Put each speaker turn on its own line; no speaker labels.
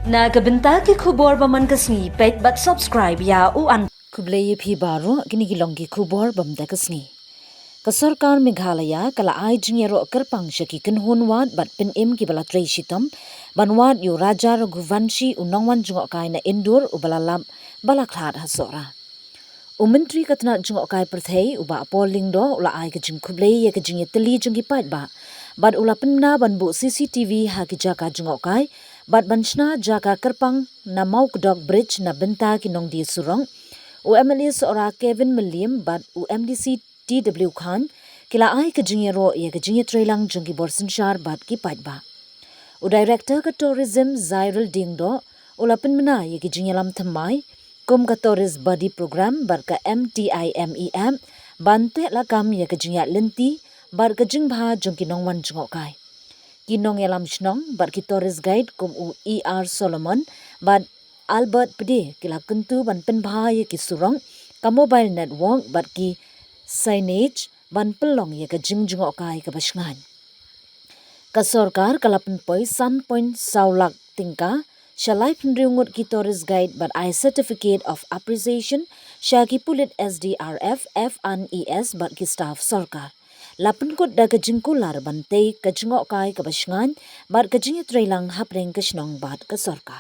Nagabenta ki khubor baman kasni pet but subscribe ya u an
Kubleye phi baro kini gilongi khubor bamda kasni. Ka sarkar Meghalaya kala ai jingero kerpang shaki kinhunwat bat pin im ki bala trei shitam banwat yu raja raghuvanshi unongwan jungok kai na indur ubalalam balakhat hasora. Menteri katna jungok kai perthei uba polling do ula ai ka jing kubleye ka jing teli jungi pat ba bat ula pinna ban bu CCTV ha ki jaka jungok kai bat banshna jaka kerpang na mau kedok bridge na benta ki nong di surong UMLA seora Kevin William bat UMDC TW Khan kila ai ka jingero ye ka jingye trailang jungi borsin shar bat ki pat ba u director ka tourism Zairul Dingdo ula pinna ye ki jingyalam thamai kum ka tourist body program bar ka MTIMEM bante la kam ye ka jingya lenti bar ka jingbha jungki nongwan jungok kai kinong yalam shnong bar ki tourist guide kum u ER Solomon bar Albert pede kila kuntu ban penbha ye ki surong ka mobile network bar ki signage ban pelong ye ka jingjungok kai ka basngan ka sarkar kalapan poi san point saulak tingka Shalai Pindriungut ki tourist guide but I certificate of appreciation Shaki Pulit SDRF FNES but ki staff sarkar. Lapun kot da kajingkular bante kajingok kai kabasngan but kajingit trailang hapreng kasnong bat ka sarkar.